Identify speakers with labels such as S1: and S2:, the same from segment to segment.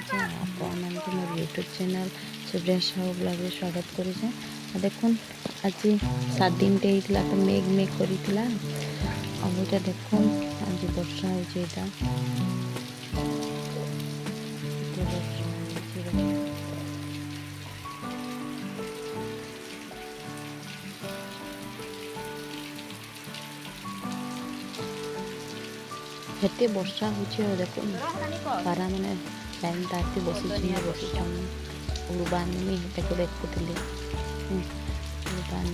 S1: আছে अपन आंटी मोर YouTube channel सुब्रिया Sahu blog रे स्वागत करूछे। देखुन आज 7 दिन टे हितला तो मेघ मेघ करितला अब एटा देखुन आज वर्षा होचे एटा हेते वर्षा होचे देखुन पारा माने लाइन ताती बसी उड़बान में हेते देखुतले उड़बान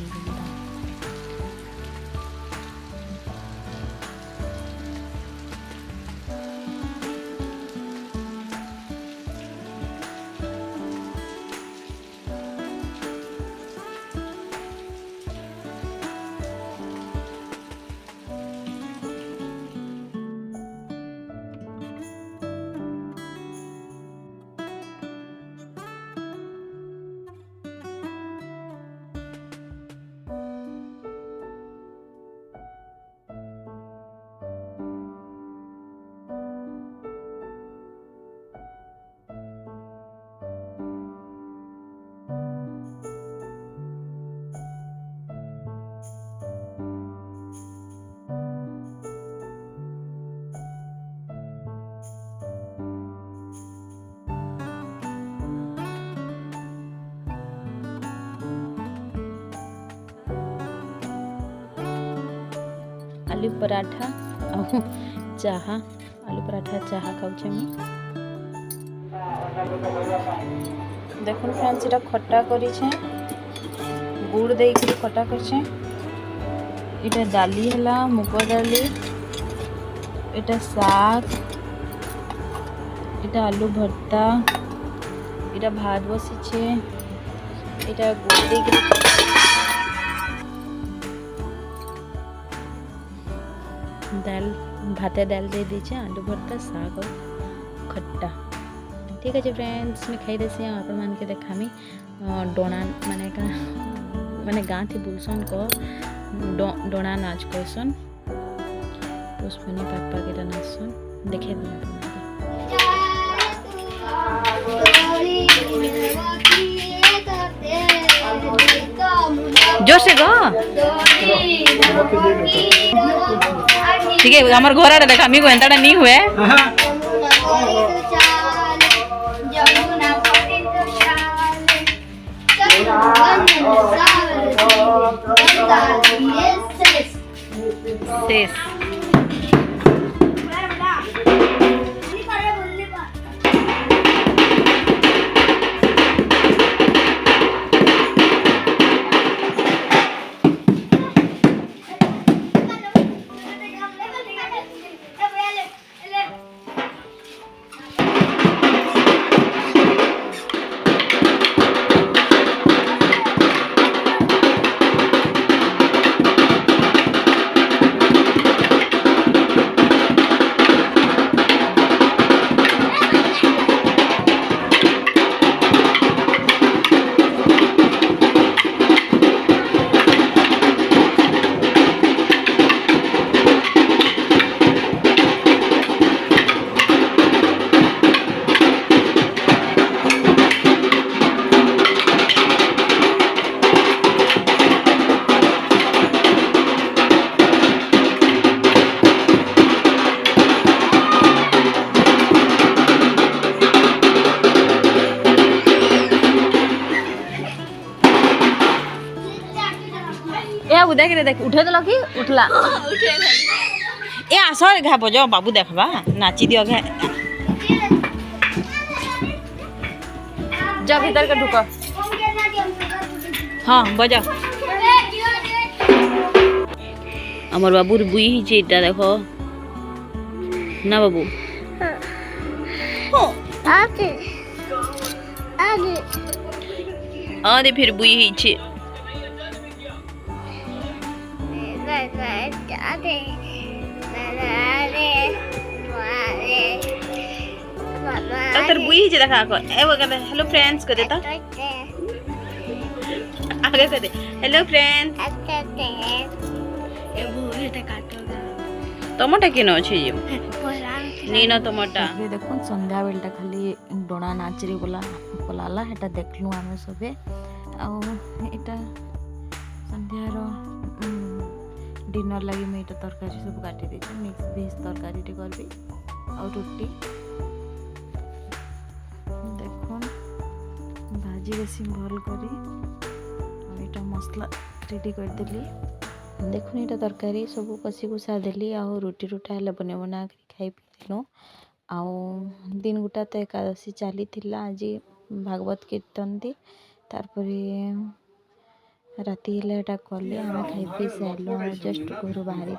S1: आलू पराठा और चाहा आलू पराठा चाहा खाऊचे मी देखो फ्रेंड्स एटा खट्टा करी छे गुड़ दे के खट्टा कर छे एटा दाली हला मुग दाली एटा साग एटा आलू भर्ता एटा भात बसी छे एटा गुड़ दे के दाल भाते दाल दे दीजिए आलू भर्ता साग और खट्टा ठीक है फ्रेंड्स मैं खाई देसी आप मान के देखामी डोना माने गाँ थी बुलसन को डोना नाच कहसन पुष्पनी पापा के नाचसन देखे जोर से गा ठीक है हमार घर आड़े देखा मी को एंताटा नहीं हुए शेष देख रे देख उठे देल कि उठला ए आस घा बज बाबू देखबा नाची दियो घे जा भीतर के ढुक हाँ बजा हमर बाबू बुई ही चीटा देखो ना बाबू आगे आगे आदे फिर बुई ही छे तर बुई ही देखा को ए वो कहते हेलो फ्रेंड्स कर देता आगे कर दे हेलो फ्रेंड्स ए वो एटा काटो टमाटो केनो अछि जे नीनो टमाटा
S2: देखो संध्या बेलटा खाली डोना नाचरी बोला पलाला हेटा देखलु आमे सबे आटा संध्यार डिनर लगी मुझे तरकारी सब काटी देती मिक्स भेज तरकारी करबी आ रुटी देख भाजी बेसी भल करी आटा मसला रेडी करदेली देखुन यहाँ तरकारी सब कषि कुषा देली आ रुटी रुटा हेल्ले बना बना खाई पीलु आउ दिन गुटा तो एकादशी चली आज भागवत कीर्तन थी तारपरे राति हेटा कले आम खाई पी सारू जस्ट घर बाहरी